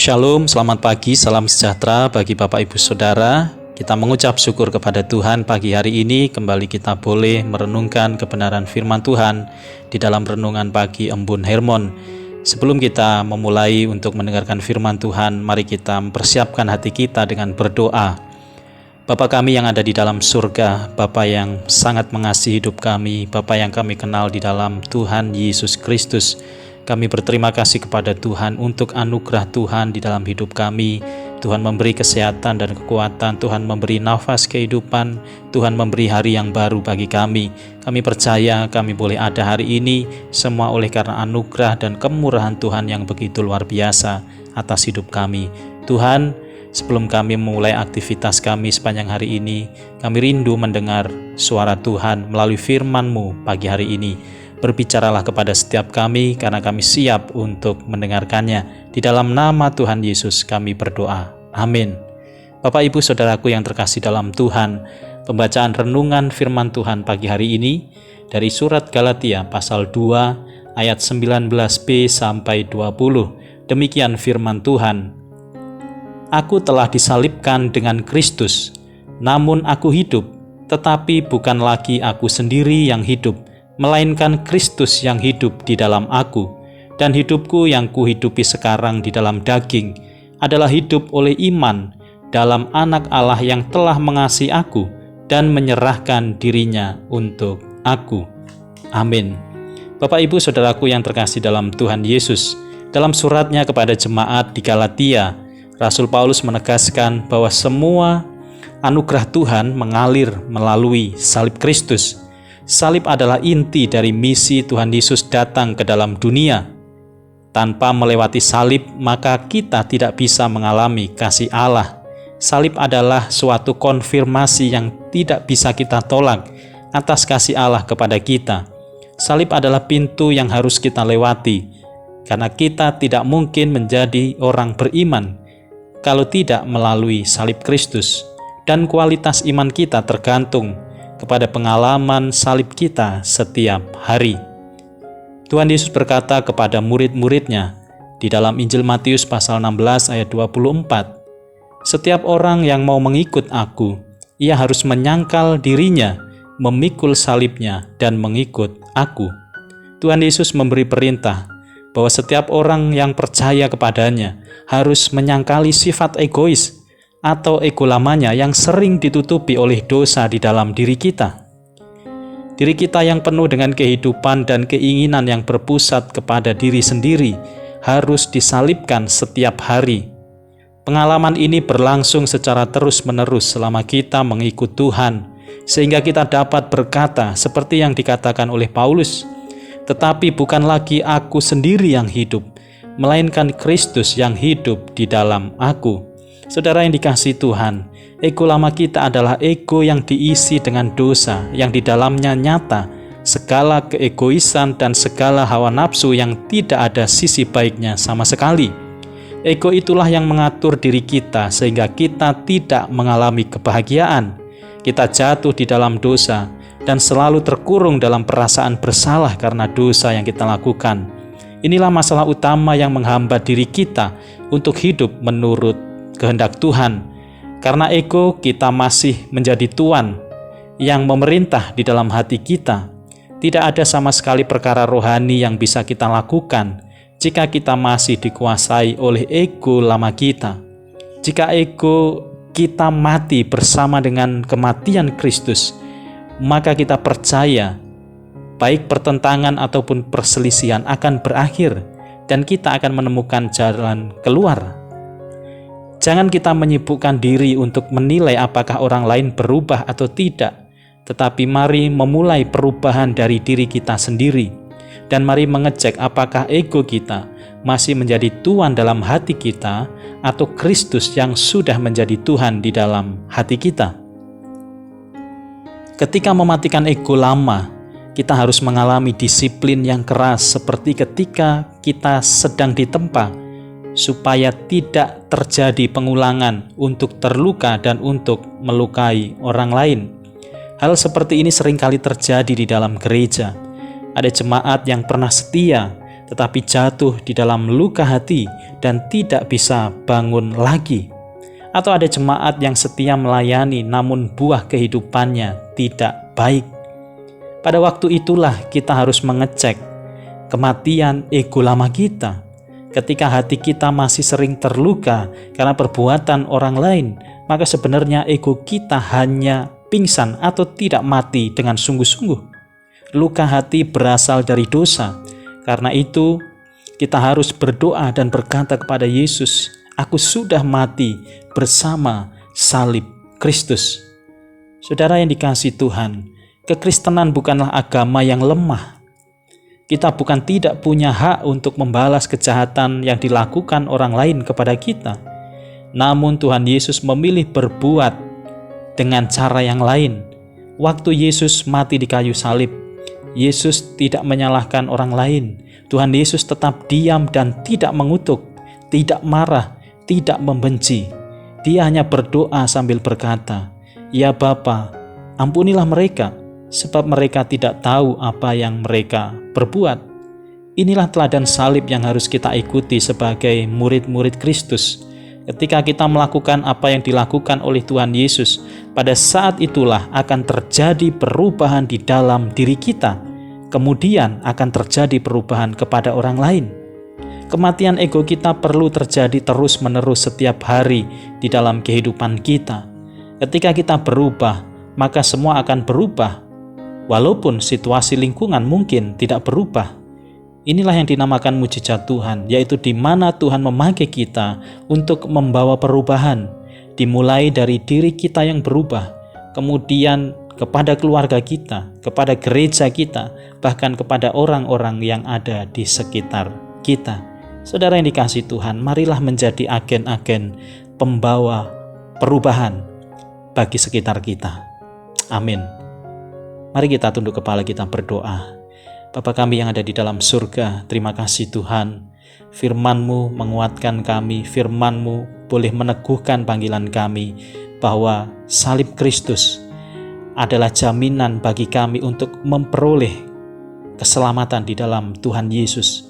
Shalom, selamat pagi, salam sejahtera bagi Bapak Ibu Saudara. Kita mengucap syukur kepada Tuhan pagi hari ini kembali kita boleh merenungkan kebenaran firman Tuhan di dalam renungan pagi Embun Hermon. Sebelum kita memulai untuk mendengarkan firman Tuhan, mari kita mempersiapkan hati kita dengan berdoa. Bapa kami yang ada di dalam surga, Bapa yang sangat mengasihi hidup kami, Bapa yang kami kenal di dalam Tuhan Yesus Kristus. Kami berterima kasih kepada Tuhan untuk anugerah Tuhan di dalam hidup kami. Tuhan memberi kesehatan dan kekuatan, Tuhan memberi nafas kehidupan, Tuhan memberi hari yang baru bagi kami. Kami percaya kami boleh ada hari ini, semua oleh karena anugerah dan kemurahan Tuhan yang begitu luar biasa atas hidup kami. Tuhan, sebelum kami memulai aktivitas kami sepanjang hari ini, kami rindu mendengar suara Tuhan melalui firman-Mu pagi hari ini. Berbicaralah kepada setiap kami karena kami siap untuk mendengarkannya. Di dalam nama Tuhan Yesus kami berdoa. Amin. Bapak Ibu Saudaraku yang terkasih dalam Tuhan, pembacaan renungan firman Tuhan pagi hari ini dari surat Galatia pasal 2 ayat 19b sampai 20. Demikian firman Tuhan. Aku telah disalibkan dengan Kristus, namun aku hidup, tetapi bukan lagi aku sendiri yang hidup, melainkan Kristus yang hidup di dalam aku, dan hidupku yang kuhidupi sekarang di dalam daging adalah hidup oleh iman dalam Anak Allah yang telah mengasihi aku dan menyerahkan dirinya untuk aku. Amin. Bapak Ibu Saudaraku yang terkasih dalam Tuhan Yesus, dalam suratnya kepada jemaat di Galatia, Rasul Paulus menegaskan bahwa semua anugerah Tuhan mengalir melalui salib Kristus. Salib adalah inti dari misi Tuhan Yesus datang ke dalam dunia. Tanpa melewati salib, maka kita tidak bisa mengalami kasih Allah. Salib adalah suatu konfirmasi yang tidak bisa kita tolak atas kasih Allah kepada kita. Salib adalah pintu yang harus kita lewati, karena kita tidak mungkin menjadi orang beriman kalau tidak melalui salib Kristus. Dan kualitas iman kita tergantung kepada pengalaman salib kita setiap hari. Tuhan Yesus berkata kepada murid-muridnya di dalam Injil Matius pasal 16 ayat 24, "Setiap orang yang mau mengikut aku, ia harus menyangkal dirinya, memikul salibnya dan mengikut aku." Tuhan Yesus memberi perintah bahwa setiap orang yang percaya kepadanya harus menyangkali sifat egois atau ego lamanya yang sering ditutupi oleh dosa di dalam diri kita. Diri kita yang penuh dengan kehidupan dan keinginan yang berpusat kepada diri sendiri harus disalibkan setiap hari. Pengalaman ini berlangsung secara terus-menerus selama kita mengikut Tuhan, sehingga kita dapat berkata seperti yang dikatakan oleh Paulus, "Tetapi bukan lagi aku sendiri yang hidup, melainkan Kristus yang hidup di dalam aku." Saudara yang dikasihi Tuhan, ego lama kita adalah ego yang diisi dengan dosa, yang di dalamnya nyata segala keegoisan dan segala hawa nafsu yang tidak ada sisi baiknya sama sekali. Ego itulah yang mengatur diri kita sehingga kita tidak mengalami kebahagiaan. Kita jatuh di dalam dosa dan selalu terkurung dalam perasaan bersalah karena dosa yang kita lakukan. Inilah masalah utama yang menghambat diri kita untuk hidup menurut kehendak Tuhan. Karena ego, kita masih menjadi tuan yang memerintah di dalam hati kita. Tidak ada sama sekali perkara rohani yang bisa kita lakukan jika kita masih dikuasai oleh ego lama kita. Jika ego kita mati bersama dengan kematian Kristus, maka kita percaya baik pertentangan ataupun perselisihan akan berakhir dan kita akan menemukan jalan keluar. Jangan kita menyibukkan diri untuk menilai apakah orang lain berubah atau tidak, tetapi mari memulai perubahan dari diri kita sendiri, dan mari mengecek apakah ego kita masih menjadi tuan dalam hati kita atau Kristus yang sudah menjadi Tuhan di dalam hati kita. Ketika mematikan ego lama, kita harus mengalami disiplin yang keras seperti ketika kita sedang ditempa, supaya tidak terjadi pengulangan untuk terluka dan untuk melukai orang lain. Hal seperti ini seringkali terjadi di dalam gereja. Ada jemaat yang pernah setia tetapi jatuh di dalam luka hati dan tidak bisa bangun lagi. Atau ada jemaat yang setia melayani namun buah kehidupannya tidak baik. Pada waktu itulah kita harus mengecek kematian ego lama kita. Ketika hati kita masih sering terluka karena perbuatan orang lain, maka sebenarnya ego kita hanya pingsan atau tidak mati dengan sungguh-sungguh. Luka hati berasal dari dosa. Karena itu, kita harus berdoa dan berkata kepada Yesus, "Aku sudah mati bersama salib Kristus." Saudara yang dikasihi Tuhan, kekristenan bukanlah agama yang lemah. Kita bukan tidak punya hak untuk membalas kejahatan yang dilakukan orang lain kepada kita. Namun Tuhan Yesus memilih berbuat dengan cara yang lain. Waktu Yesus mati di kayu salib, Yesus tidak menyalahkan orang lain. Tuhan Yesus tetap diam dan tidak mengutuk, tidak marah, tidak membenci. Dia hanya berdoa sambil berkata, "Ya Bapa, ampunilah mereka, sebab mereka tidak tahu apa yang mereka berbuat." Inilah teladan salib yang harus kita ikuti sebagai murid-murid Kristus. Ketika kita melakukan apa yang dilakukan oleh Tuhan Yesus, pada saat itulah akan terjadi perubahan di dalam diri kita. Kemudian akan terjadi perubahan kepada orang lain. Kematian ego kita perlu terjadi terus-menerus setiap hari di dalam kehidupan kita. Ketika kita berubah, maka semua akan berubah. Walaupun situasi lingkungan mungkin tidak berubah. Inilah yang dinamakan mujizat Tuhan, yaitu di mana Tuhan memakai kita untuk membawa perubahan. Dimulai dari diri kita yang berubah, kemudian kepada keluarga kita, kepada gereja kita, bahkan kepada orang-orang yang ada di sekitar kita. Saudara yang dikasihi Tuhan, marilah menjadi agen-agen pembawa perubahan bagi sekitar kita. Amin. Mari kita tunduk kepala, kita berdoa. Bapa kami yang ada di dalam surga, terima kasih Tuhan. Firman-Mu menguatkan kami, Firman-Mu boleh meneguhkan panggilan kami bahwa salib Kristus adalah jaminan bagi kami untuk memperoleh keselamatan di dalam Tuhan Yesus.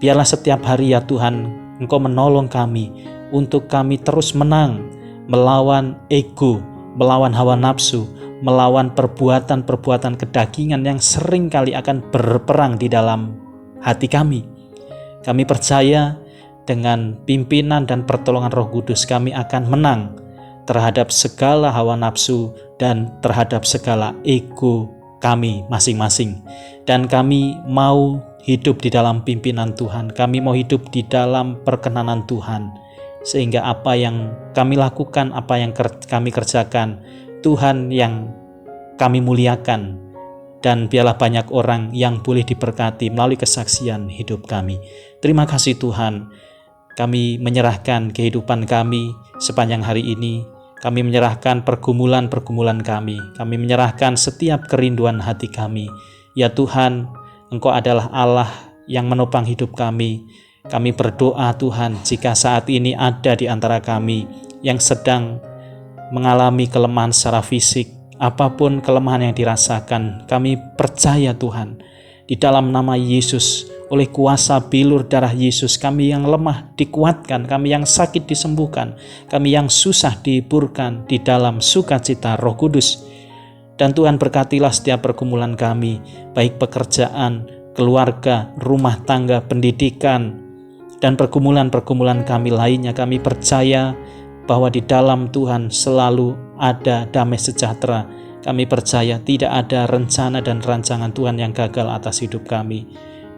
Biarlah setiap hari ya Tuhan, Engkau menolong kami untuk kami terus menang melawan ego, melawan hawa nafsu, melawan perbuatan-perbuatan kedagingan yang sering kali akan berperang di dalam hati kami. Kami percaya dengan pimpinan dan pertolongan Roh Kudus kami akan menang terhadap segala hawa nafsu dan terhadap segala ego kami masing-masing. Dan kami mau hidup di dalam pimpinan Tuhan, kami mau hidup di dalam perkenanan Tuhan, sehingga apa yang kami lakukan, apa yang kami kerjakan, Tuhan yang kami muliakan, dan biarlah banyak orang yang boleh diberkati melalui kesaksian hidup kami. Terima kasih Tuhan, kami menyerahkan kehidupan kami sepanjang hari ini, kami menyerahkan pergumulan-pergumulan kami menyerahkan setiap kerinduan hati kami. Ya Tuhan, Engkau adalah Allah yang menopang hidup kami. Kami berdoa Tuhan, jika saat ini ada di antara kami yang sedang mengalami kelemahan secara fisik, apapun kelemahan yang dirasakan, kami percaya Tuhan, di dalam nama Yesus, oleh kuasa bilur darah Yesus, kami yang lemah dikuatkan, kami yang sakit disembuhkan, kami yang susah dihiburkan di dalam sukacita Roh Kudus. Dan Tuhan berkatilah setiap pergumulan kami, baik pekerjaan, keluarga, rumah tangga, pendidikan, dan pergumulan-pergumulan kami lainnya. Kami percaya bahwa di dalam Tuhan selalu ada damai sejahtera. Kami percaya tidak ada rencana dan rancangan Tuhan yang gagal atas hidup kami.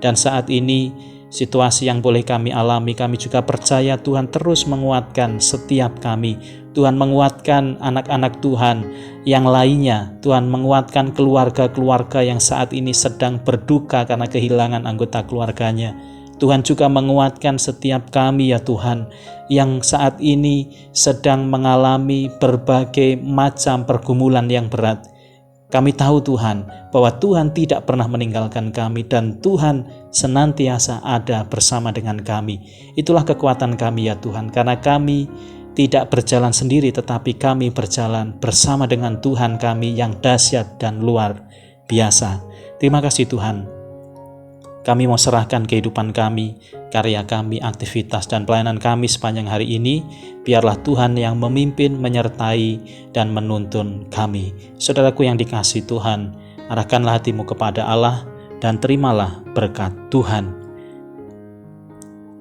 Dan saat ini situasi yang boleh kami alami, kami juga percaya Tuhan terus menguatkan setiap kami. Tuhan menguatkan anak-anak Tuhan yang lainnya. Tuhan menguatkan keluarga-keluarga yang saat ini sedang berduka karena kehilangan anggota keluarganya. Tuhan juga menguatkan setiap kami ya Tuhan, yang saat ini sedang mengalami berbagai macam pergumulan yang berat. Kami tahu Tuhan, bahwa Tuhan tidak pernah meninggalkan kami dan Tuhan senantiasa ada bersama dengan kami. Itulah kekuatan kami ya Tuhan, karena kami tidak berjalan sendiri, tetapi kami berjalan bersama dengan Tuhan kami yang dahsyat dan luar biasa. Terima kasih Tuhan. Kami mau serahkan kehidupan kami, karya kami, aktivitas, dan pelayanan kami sepanjang hari ini. Biarlah Tuhan yang memimpin, menyertai, dan menuntun kami. Saudaraku yang dikasihi Tuhan, arahkanlah hatimu kepada Allah dan terimalah berkat Tuhan.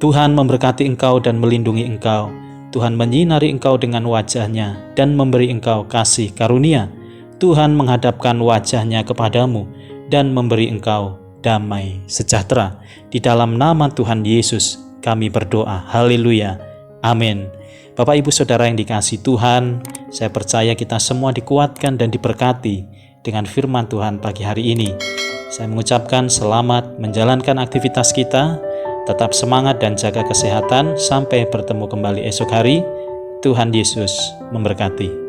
Tuhan memberkati engkau dan melindungi engkau. Tuhan menyinari engkau dengan wajah-Nya dan memberi engkau kasih karunia. Tuhan menghadapkan wajah-Nya kepadamu dan memberi engkau damai sejahtera. Di dalam nama Tuhan Yesus kami berdoa. Haleluya. Amin. Bapak Ibu Saudara yang dikasihi Tuhan, saya percaya kita semua dikuatkan dan diberkati dengan firman Tuhan pagi hari ini. Saya mengucapkan selamat menjalankan aktivitas kita, tetap semangat dan jaga kesehatan. Sampai bertemu kembali esok hari. Tuhan Yesus memberkati.